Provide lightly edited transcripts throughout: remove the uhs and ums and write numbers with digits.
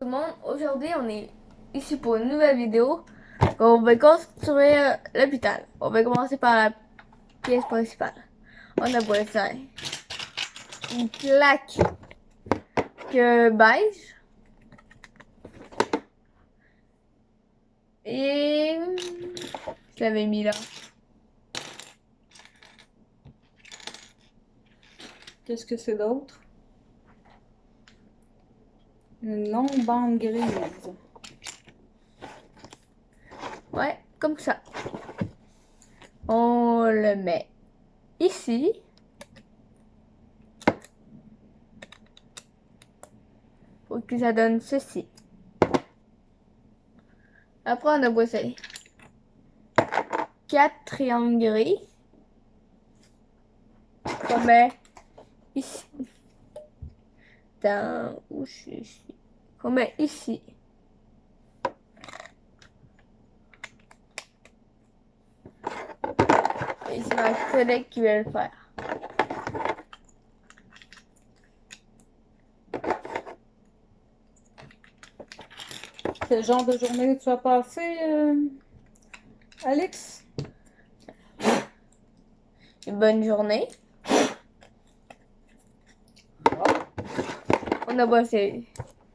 Tout le monde, aujourd'hui on est ici pour une nouvelle vidéo. On va construire l'hôpital. On va commencer par la pièce principale. On a besoin une plaque beige et je l'avais mis là. Qu'est-ce que c'est d'autre? Une longue bande grise. Ouais, comme ça. On le met ici. Pour que ça donne ceci. Après on a besoin 4 triangles gris. Qu'on met ici. Où c'est ici? Qu'on met ici. Et c'est ma collègue qui va le faire. Quel genre de journée tu as passé, Alex? Une bonne journée. On a bossé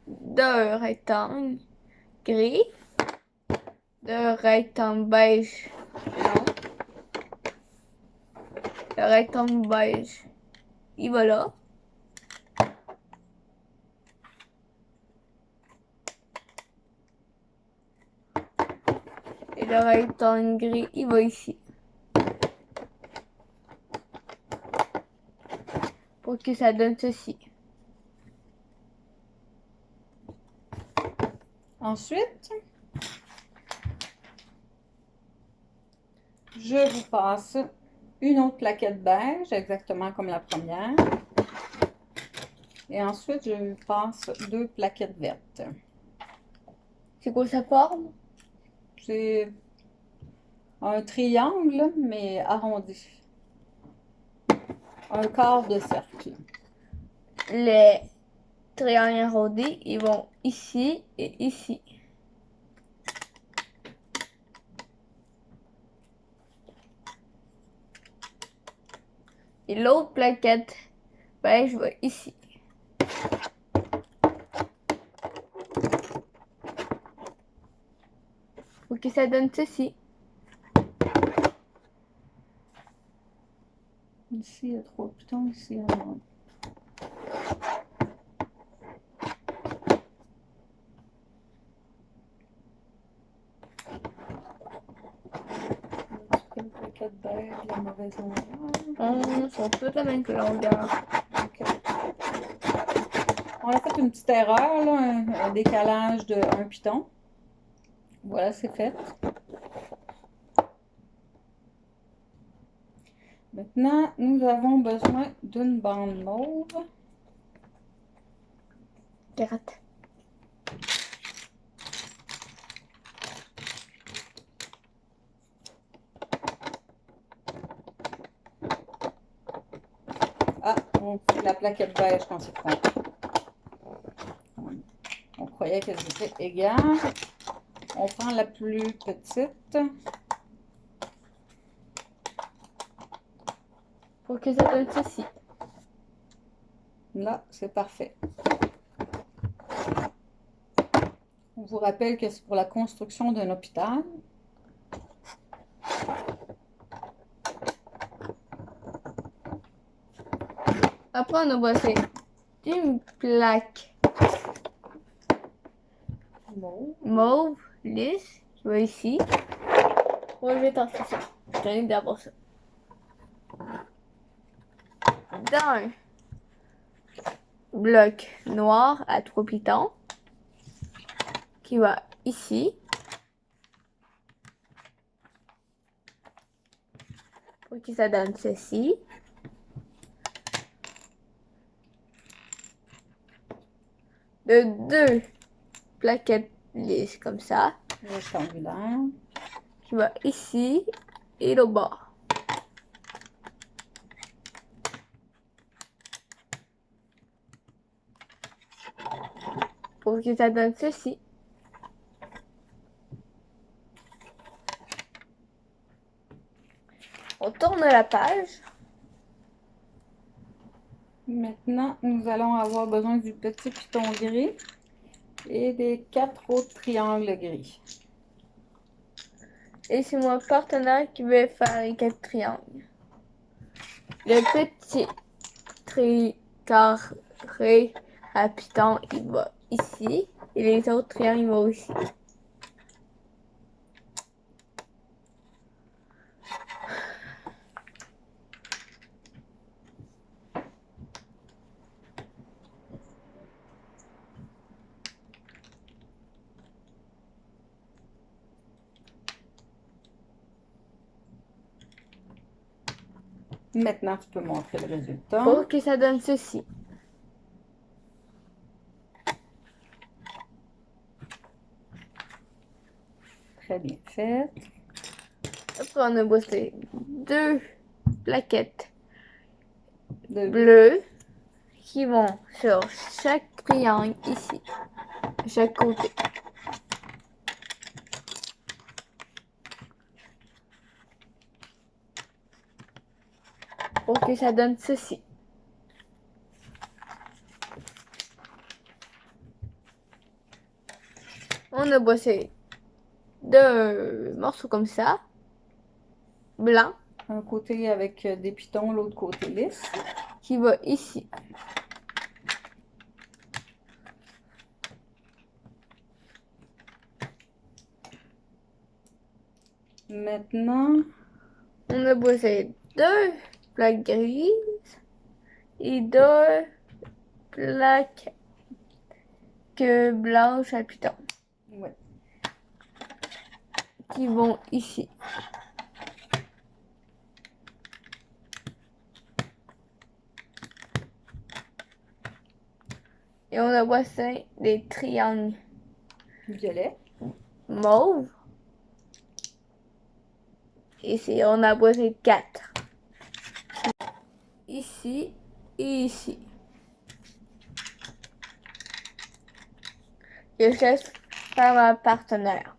2 rectangles gris, 2 rectangles beige. Non. Le rectangle beige, il va là. Et le rectangle gris, il va ici. Pour que ça donne ceci. Ensuite, je vous passe une autre plaquette beige, exactement comme la première. Et ensuite, je vous passe 2 plaquettes vertes. C'est quoi sa forme? C'est un triangle, mais arrondi. Un quart de cercle. Les triangles arrondis, ils vont ici et ici. Et l'autre plaquette beige va ici. Pour que ça donne ceci. Ici, il y a 3 pitons, ici, il y en a un. Une plaquette beige, la mauvaise longueur. Ils sont toutes la même longueur. Ok. On a fait une petite erreur, là, un décalage de 1 piton. Voilà, c'est fait. Maintenant, nous avons besoin d'une bande mauve. Carotte. Ah, on fait la plaquette beige quand c'est prêt. On croyait qu'elles étaient égales. On prend la plus petite. Pour que ça donne ceci. Là, c'est parfait. On vous rappelle que c'est pour la construction d'un hôpital. Après, on a bossé une plaque mauve lisse qui va ici. Moi, je vais tenter ça. Je tenais d'abord ça. D'un bloc noir à 3 pitons qui va ici. Pour que ça donne ceci. De 2 plaquettes lisses comme ça. Rectangulaire. Qui va ici et au bas. pour que ça donne ceci. On tourne la page. Maintenant, nous allons avoir besoin du petit piton gris et des 4 autres triangles gris. Et c'est mon partenaire qui va faire les 4 triangles. Le petit carré à piton, il va ici. Et les autres triangles, ils vont ici. Maintenant, tu peux montrer le résultat. Pour que ça donne ceci. Très bien fait. Après, on a bossé 2 plaquettes De bleues qui vont sur chaque triangle ici, de chaque côté. Pour que ça donne ceci. On a bossé 2 morceaux comme ça, blanc, un côté avec des pitons, l'autre côté lisse. qui va ici. Maintenant, On a bossé 2 plaques grises et 2 plaques blanches à piton ouais. qui vont ici. Et on a bossé des triangles Violet. mauves. Ici, on a bossé 4. Ici et ici. Je laisse faire ma partenaire.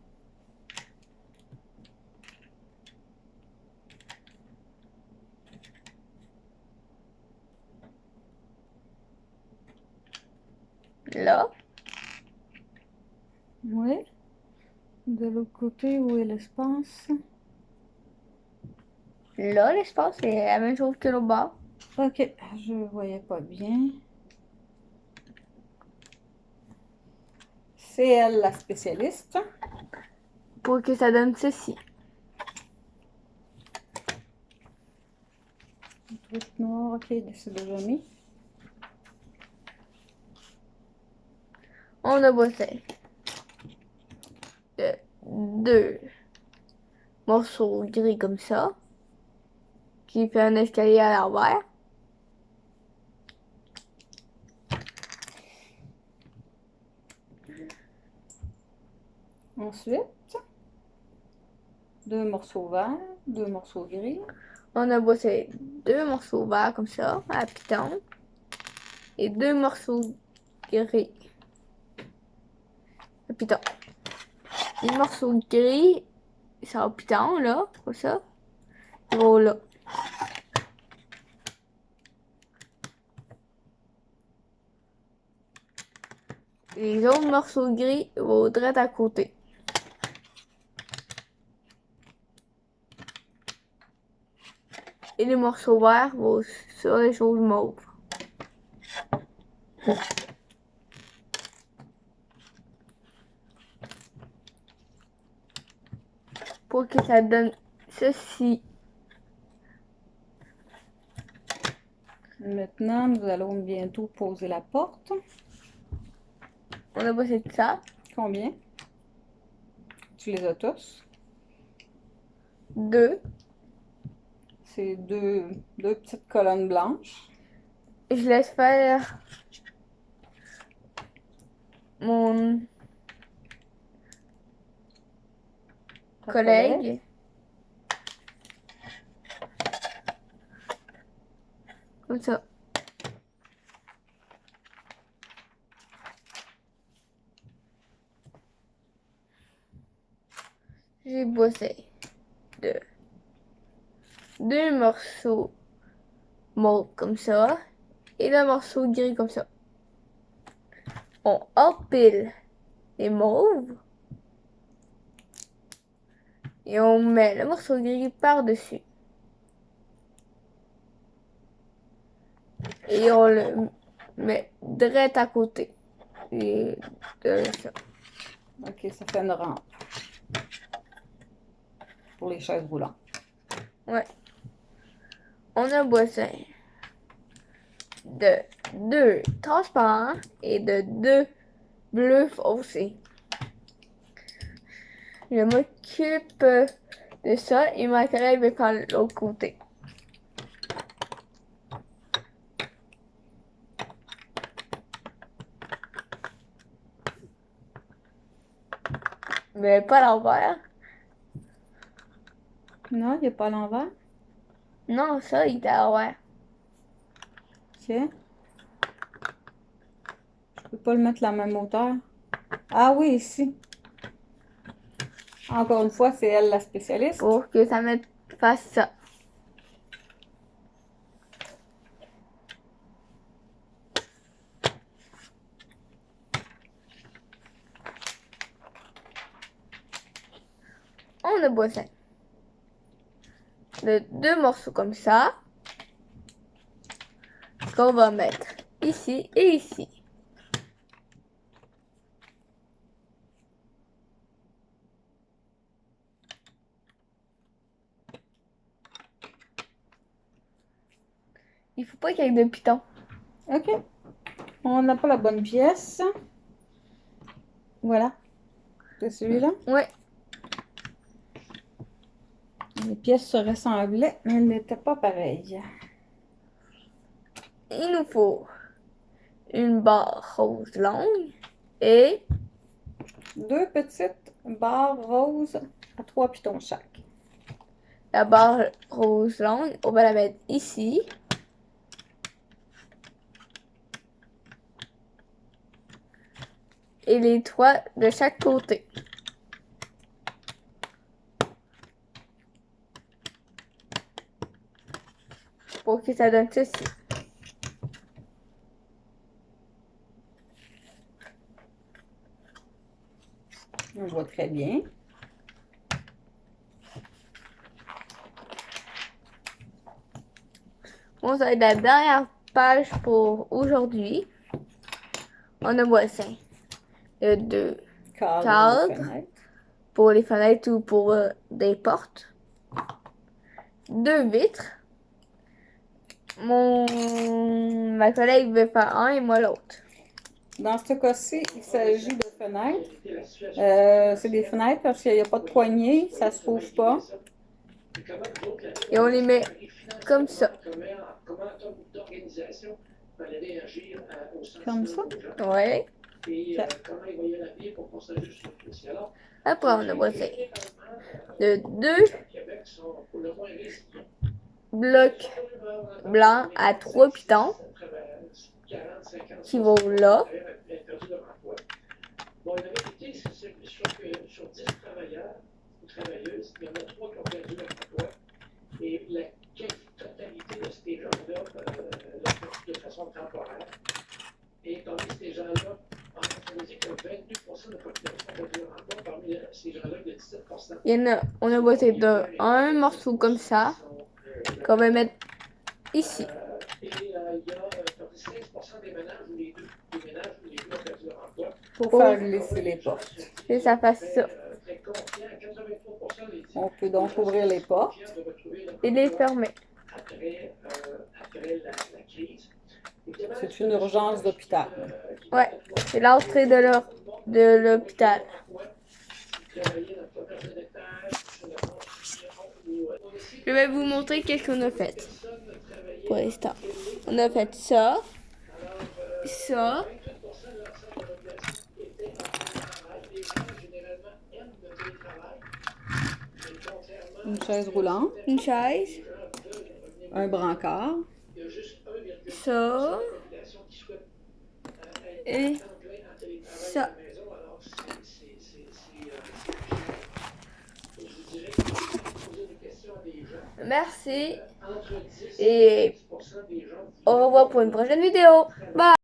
Là, Oui. De l'autre côté, où est l'espace? là, l'espace, c'est la même chose que l'autre bord. Ok, je voyais pas bien. C'est elle la spécialiste. Pour que ça donne ceci. Twist noir, ok, c'est déjà mis. On a bossé 2 morceaux gris comme ça, qui fait un escalier à l'envers. Ensuite, 2 morceaux verts, 2 morceaux gris. On a bossé 2 morceaux verts comme ça, à piton, et 2 morceaux gris à piton. Les morceaux gris, c'est en piton, là, comme ça, ils vont là. Les autres morceaux gris vont direct à côté. Et les morceaux verts vont sur les choses mauves. Pour que ça donne ceci. Maintenant, nous allons bientôt poser la porte. On a bossé de ça. Combien? Tu les as tous? 2. C'est deux petites colonnes blanches. Je laisse faire mon Ta collègue. Comme ça. j'ai bossé de 2 morceaux mauve comme ça et 2 morceaux gris comme ça. On empile les mauves et on met le morceau gris par-dessus. Et on le met direct à côté de ça. OK, ça fait une rampe pour les chaises roulantes. Ouais. On a bossé de 2 transparents et de 2 bleus foncés. Je m'occupe de ça et ma collègue va faire l'autre côté. Mais pas l'envers. Non, il n'y a pas l'envers. Non, ça, il est à l'envers. OK. Je peux pas le mettre la même hauteur. Ah oui, ici. Encore une fois, c'est elle la spécialiste. Pour que ça fasse ça. On a bossé de 2 morceaux comme ça qu'on va mettre ici et ici. Il faut pas qu'il y ait de pitons. OK. On n'a pas la bonne pièce. Voilà. C'est celui-là. Ouais. Les pièces se ressemblaient, mais elles n'étaient pas pareilles. Il nous faut une barre rose longue et 2 petites barres roses à 3 pitons chaque. la barre rose longue, on va la mettre ici. Et les 3 de chaque côté. Pour que ça donne ceci. On voit très bien. Bon, ça va être la dernière page pour aujourd'hui. On a bossé de 2 Cadre de cadres fenêtre. pour les fenêtres ou pour des portes. 2 vitres. Ma collègue veut faire un et moi l'autre. Dans ce cas-ci, il s'agit de fenêtres. C'est des fenêtres parce qu'il n'y a pas de poignée, ça ne se trouve pas. Et on les met comme ça. Comme ça. Ouais. Ok. Après, on a bossé de 2 blocs blancs à 3 pitons qui vont là. Bon, la vérité, c'est que sur 10 travailleurs ou travailleuses, il y en a 3 qui ont perdu leur emploi. Et la quasi-totalité de ces gens-là de façon temporaire. Et parmi ces gens-là, on a dit que 22% de la population ont perdu leur emploi. Parmi ces gens-là, il y a 17%. On a bossé un morceau comme ça qu'on va mettre ici. Et il y a 16% des ménages où les deux ont perdu leur emploi. Pour faire glisser les portes. Et ça fasse ça. On peut donc ouvrir les portes. Et les fermer. C'est une urgence d'hôpital. Ouais, c'est l'entrée de l'hôpital. Je vais vous montrer qu'est-ce qu'on a fait pour l'instant. On a fait ça, ça, Une chaise roulante. une chaise, Un brancard. ça et ça. des gens, Merci entre 10 et 10% des gens au revoir pour une prochaine vidéo. Bye!